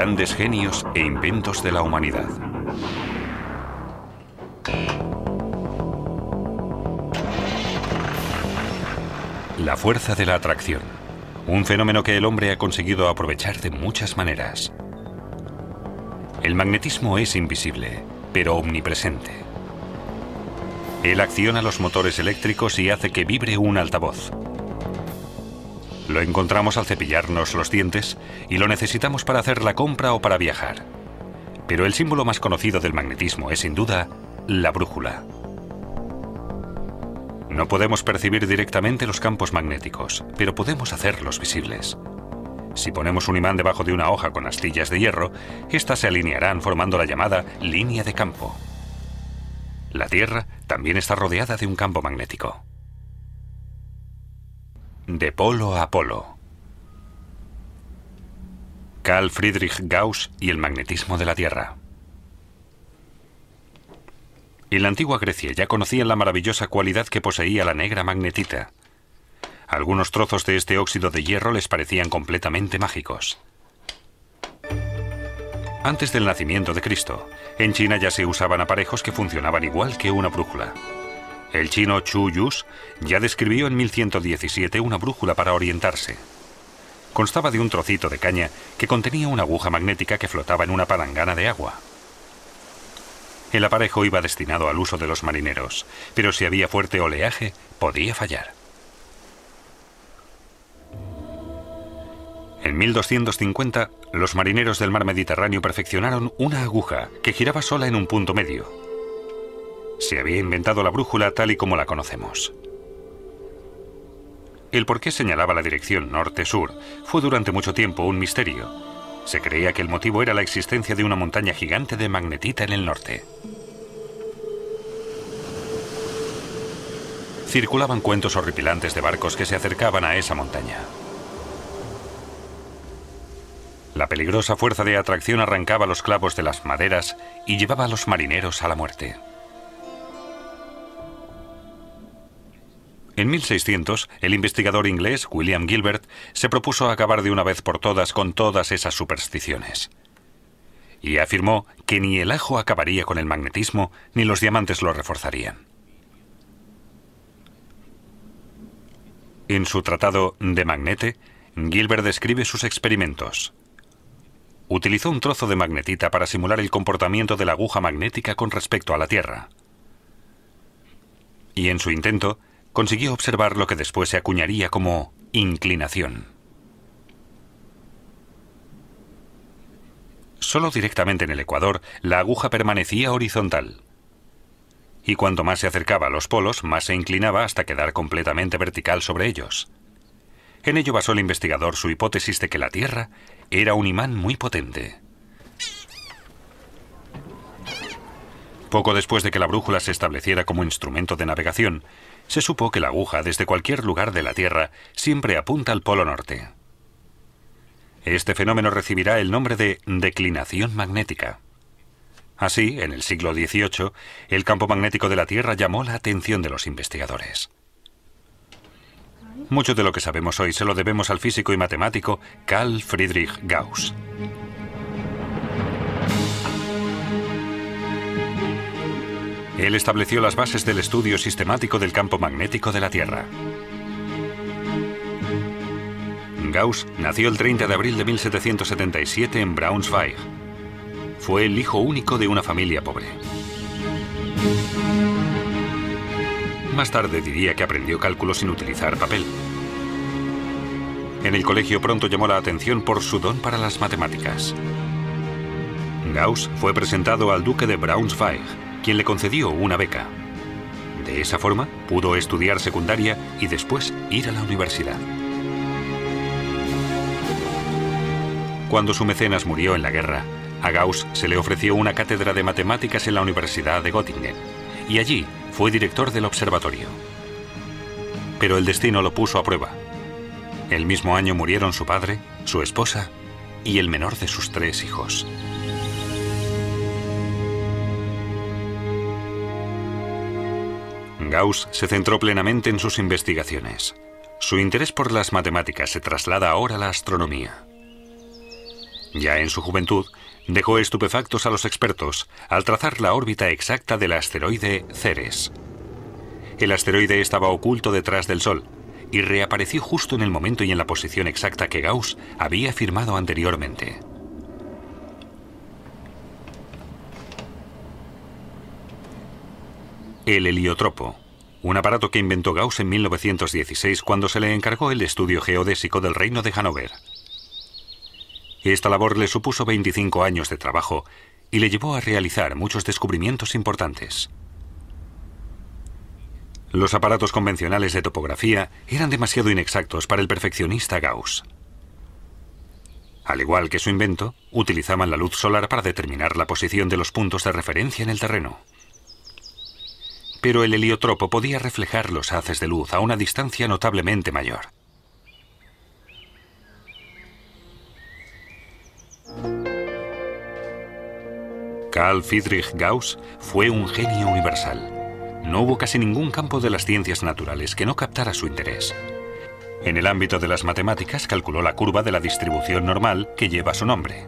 grandes genios e inventos de la humanidad. La fuerza de la atracción, un fenómeno que el hombre ha conseguido aprovechar de muchas maneras. El magnetismo es invisible, pero omnipresente. Él acciona los motores eléctricos y hace que vibre un altavoz. Lo encontramos al cepillarnos los dientes y lo necesitamos para hacer la compra o para viajar. Pero el símbolo más conocido del magnetismo es sin duda la brújula. No podemos percibir directamente los campos magnéticos, pero podemos hacerlos visibles. Si ponemos un imán debajo de una hoja con astillas de hierro, éstas se alinearán formando la llamada línea de campo. La Tierra también está rodeada de un campo magnético. De polo a polo. Carl Friedrich Gauss y el magnetismo de la Tierra. En la antigua Grecia ya conocían la maravillosa cualidad que poseía la negra magnetita. Algunos trozos de este óxido de hierro les parecían completamente mágicos. Antes del nacimiento de Cristo, en China ya se usaban aparejos que funcionaban igual que una brújula. El chino Chu Yus ya describió en 1117 una brújula para orientarse. Constaba de un trocito de caña que contenía una aguja magnética que flotaba en una palangana de agua. El aparejo iba destinado al uso de los marineros, pero si había fuerte oleaje, podía fallar. En 1250, los marineros del mar Mediterráneo perfeccionaron una aguja que giraba sola en un punto medio. Se había inventado la brújula tal y como la conocemos. El por qué señalaba la dirección norte-sur fue durante mucho tiempo un misterio. Se creía que el motivo era la existencia de una montaña gigante de magnetita en el norte. Circulaban cuentos horripilantes de barcos que se acercaban a esa montaña. La peligrosa fuerza de atracción arrancaba los clavos de las maderas y llevaba a los marineros a la muerte. En 1600, el investigador inglés William Gilbert se propuso acabar de una vez por todas con todas esas supersticiones. Y afirmó que ni el ajo acabaría con el magnetismo, ni los diamantes lo reforzarían. En su tratado De Magnete, Gilbert describe sus experimentos. Utilizó un trozo de magnetita para simular el comportamiento de la aguja magnética con respecto a la Tierra. Y en su intento, consiguió observar lo que después se acuñaría como inclinación. Solo directamente en el ecuador, la aguja permanecía horizontal. Y cuanto más se acercaba a los polos, más se inclinaba hasta quedar completamente vertical sobre ellos. En ello basó el investigador su hipótesis de que la Tierra era un imán muy potente. Poco después de que la brújula se estableciera como instrumento de navegación, se supo que la aguja desde cualquier lugar de la Tierra siempre apunta al polo norte. Este fenómeno recibirá el nombre de declinación magnética. Así, en el siglo XVIII, el campo magnético de la Tierra llamó la atención de los investigadores. Mucho de lo que sabemos hoy se lo debemos al físico y matemático Carl Friedrich Gauss. Él estableció las bases del estudio sistemático del campo magnético de la Tierra. Gauss nació el 30 de abril de 1777 en Braunschweig. Fue el hijo único de una familia pobre. Más tarde diría que aprendió cálculo sin utilizar papel. En el colegio pronto llamó la atención por su don para las matemáticas. Gauss fue presentado al duque de Braunschweig, quien le concedió una beca. De esa forma, pudo estudiar secundaria y después ir a la universidad. Cuando su mecenas murió en la guerra, a Gauss se le ofreció una cátedra de matemáticas en la Universidad de Göttingen, y allí fue director del observatorio. Pero el destino lo puso a prueba. El mismo año murieron su padre, su esposa y el menor de sus 3 hijos. Gauss se centró plenamente en sus investigaciones. Su interés por las matemáticas se traslada ahora a la astronomía. Ya en su juventud, dejó estupefactos a los expertos al trazar la órbita exacta del asteroide Ceres. El asteroide estaba oculto detrás del Sol y reapareció justo en el momento y en la posición exacta que Gauss había afirmado anteriormente. El heliotropo, un aparato que inventó Gauss en 1916 cuando se le encargó el estudio geodésico del Reino de Hannover. Esta labor le supuso 25 años de trabajo y le llevó a realizar muchos descubrimientos importantes. Los aparatos convencionales de topografía eran demasiado inexactos para el perfeccionista Gauss. Al igual que su invento, utilizaban la luz solar para determinar la posición de los puntos de referencia en el terreno. Pero el heliotropo podía reflejar los haces de luz a una distancia notablemente mayor. Carl Friedrich Gauss fue un genio universal. No hubo casi ningún campo de las ciencias naturales que no captara su interés. En el ámbito de las matemáticas calculó la curva de la distribución normal que lleva su nombre.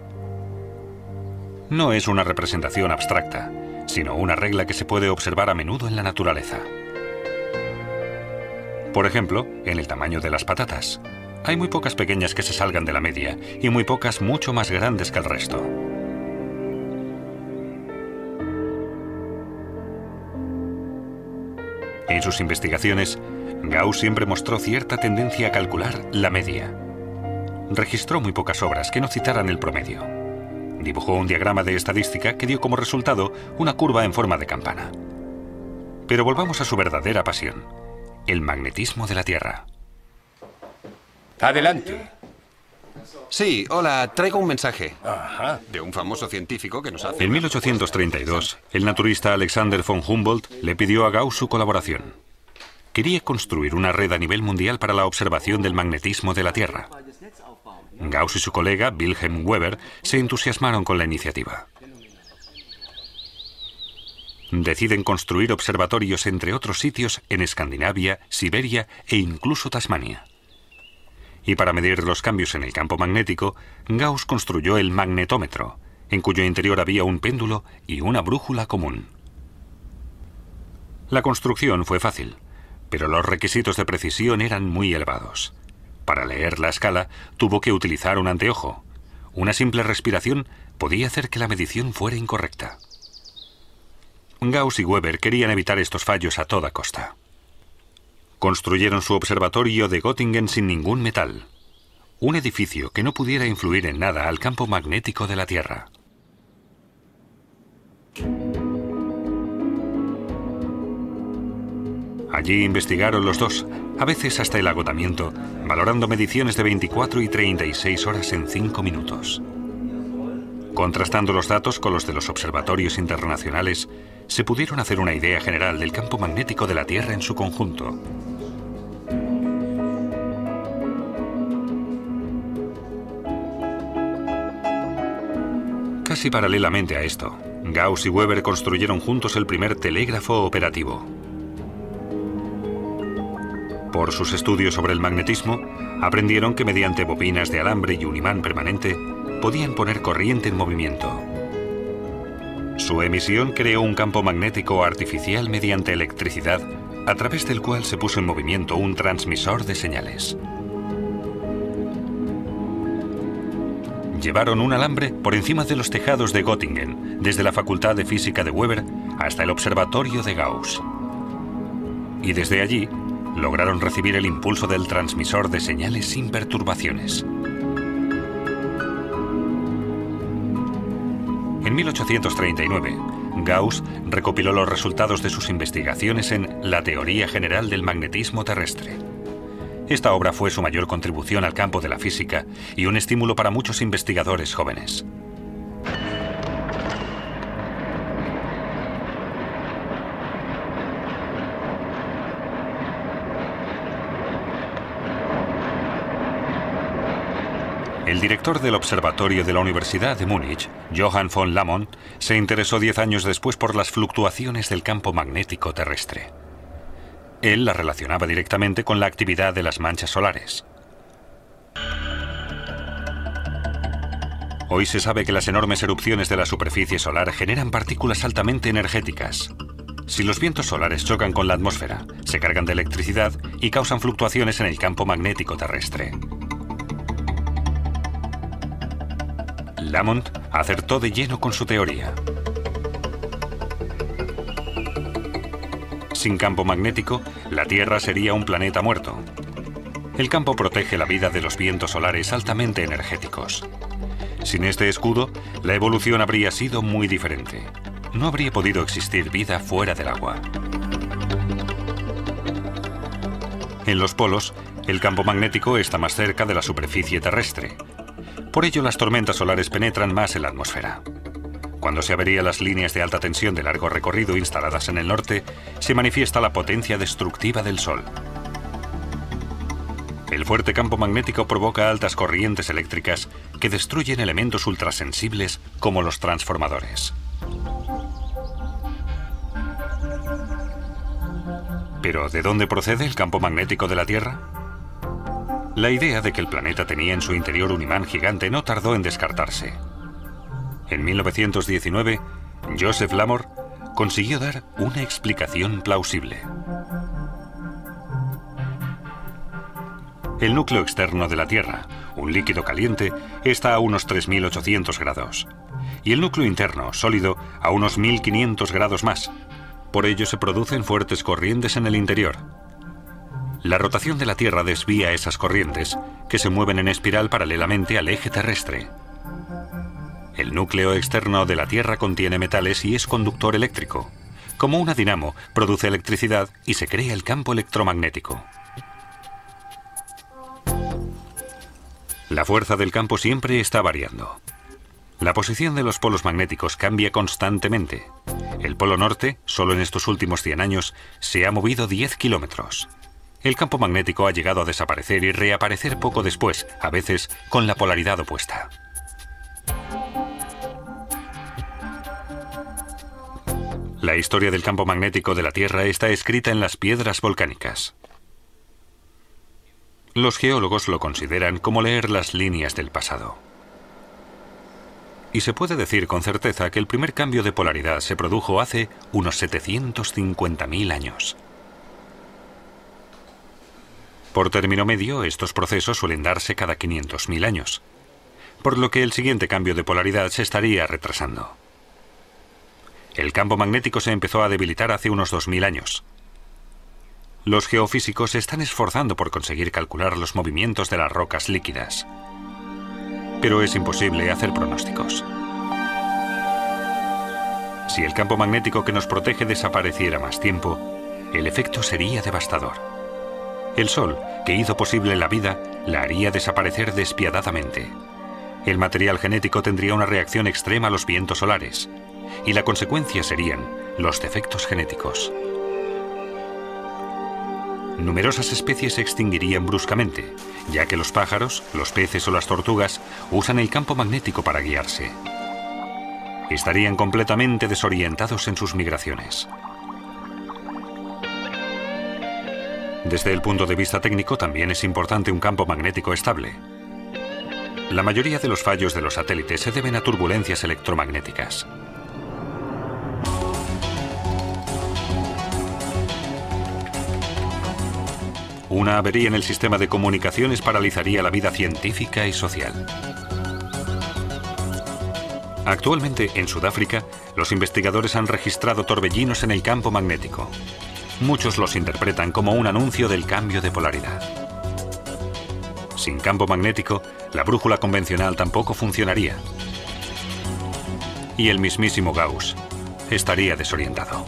No es una representación abstracta, sino una regla que se puede observar a menudo en la naturaleza. Por ejemplo, en el tamaño de las patatas. Hay muy pocas pequeñas que se salgan de la media y muy pocas mucho más grandes que el resto. En sus investigaciones, Gauss siempre mostró cierta tendencia a calcular la media. Registró muy pocas obras que no citaran el promedio. Dibujó un diagrama de estadística que dio como resultado una curva en forma de campana. Pero volvamos a su verdadera pasión, el magnetismo de la Tierra. Adelante. Sí, hola, traigo un mensaje. Ajá. De un famoso científico que nos hace... En 1832, el naturista Alexander von Humboldt le pidió a Gauss su colaboración. Quería construir una red a nivel mundial para la observación del magnetismo de la Tierra. Gauss y su colega Wilhelm Weber se entusiasmaron con la iniciativa. Deciden construir observatorios entre otros sitios en Escandinavia, Siberia e incluso Tasmania. Y para medir los cambios en el campo magnético, Gauss construyó el magnetómetro, en cuyo interior había un péndulo y una brújula común. La construcción fue fácil, pero los requisitos de precisión eran muy elevados. Para leer la escala, tuvo que utilizar un anteojo. Una simple respiración podía hacer que la medición fuera incorrecta. Gauss y Weber querían evitar estos fallos a toda costa. Construyeron su observatorio de Göttingen sin ningún metal. Un edificio que no pudiera influir en nada al campo magnético de la Tierra. Allí investigaron los dos, a veces hasta el agotamiento, valorando mediciones de 24 y 36 horas en 5 minutos. Contrastando los datos con los de los observatorios internacionales, se pudieron hacer una idea general del campo magnético de la Tierra en su conjunto. Casi paralelamente a esto, Gauss y Weber construyeron juntos el primer telégrafo operativo. Por sus estudios sobre el magnetismo, aprendieron que mediante bobinas de alambre y un imán permanente, podían poner corriente en movimiento. Su emisión creó un campo magnético artificial mediante electricidad, a través del cual se puso en movimiento un transmisor de señales. Llevaron un alambre por encima de los tejados de Göttingen, desde la Facultad de Física de Weber hasta el observatorio de Gauss. Y desde allí, lograron recibir el impulso del transmisor de señales sin perturbaciones. En 1839, Gauss recopiló los resultados de sus investigaciones en La teoría general del magnetismo terrestre. Esta obra fue su mayor contribución al campo de la física y un estímulo para muchos investigadores jóvenes. El director del observatorio de la Universidad de Múnich, Johann von Lamont, se interesó 10 años después por las fluctuaciones del campo magnético terrestre. Él la relacionaba directamente con la actividad de las manchas solares. Hoy se sabe que las enormes erupciones de la superficie solar generan partículas altamente energéticas. Si los vientos solares chocan con la atmósfera, se cargan de electricidad y causan fluctuaciones en el campo magnético terrestre. Lamont acertó de lleno con su teoría. Sin campo magnético, la Tierra sería un planeta muerto. El campo protege la vida de los vientos solares altamente energéticos. Sin este escudo, la evolución habría sido muy diferente. No habría podido existir vida fuera del agua. En los polos, el campo magnético está más cerca de la superficie terrestre. Por ello, las tormentas solares penetran más en la atmósfera. Cuando se averían las líneas de alta tensión de largo recorrido instaladas en el norte, se manifiesta la potencia destructiva del Sol. El fuerte campo magnético provoca altas corrientes eléctricas que destruyen elementos ultrasensibles como los transformadores. ¿Pero de dónde procede el campo magnético de la Tierra? La idea de que el planeta tenía en su interior un imán gigante no tardó en descartarse. En 1919, Joseph Larmor consiguió dar una explicación plausible. El núcleo externo de la Tierra, un líquido caliente, está a unos 3.800 grados. Y el núcleo interno, sólido, a unos 1.500 grados más. Por ello se producen fuertes corrientes en el interior. La rotación de la Tierra desvía esas corrientes, que se mueven en espiral paralelamente al eje terrestre. El núcleo externo de la Tierra contiene metales y es conductor eléctrico. Como una dinamo, produce electricidad y se crea el campo electromagnético. La fuerza del campo siempre está variando. La posición de los polos magnéticos cambia constantemente. El polo norte, solo en estos últimos 100 años, se ha movido 10 kilómetros. El campo magnético ha llegado a desaparecer y reaparecer poco después, a veces con la polaridad opuesta. La historia del campo magnético de la Tierra está escrita en las piedras volcánicas. Los geólogos lo consideran como leer las líneas del pasado. Y se puede decir con certeza que el primer cambio de polaridad se produjo hace unos 750.000 años. Por término medio, estos procesos suelen darse cada 500.000 años, por lo que el siguiente cambio de polaridad se estaría retrasando. El campo magnético se empezó a debilitar hace unos 2.000 años. Los geofísicos se están esforzando por conseguir calcular los movimientos de las rocas líquidas. Pero es imposible hacer pronósticos. Si el campo magnético que nos protege desapareciera más tiempo, el efecto sería devastador. El Sol, que hizo posible la vida, la haría desaparecer despiadadamente. El material genético tendría una reacción extrema a los vientos solares, y la consecuencia serían los defectos genéticos. Numerosas especies se extinguirían bruscamente, ya que los pájaros, los peces o las tortugas usan el campo magnético para guiarse. Estarían completamente desorientados en sus migraciones. Desde el punto de vista técnico también es importante un campo magnético estable. La mayoría de los fallos de los satélites se deben a turbulencias electromagnéticas. Una avería en el sistema de comunicaciones paralizaría la vida científica y social. Actualmente, en Sudáfrica, los investigadores han registrado torbellinos en el campo magnético. Muchos los interpretan como un anuncio del cambio de polaridad. Sin campo magnético, la brújula convencional tampoco funcionaría. Y el mismísimo Gauss estaría desorientado.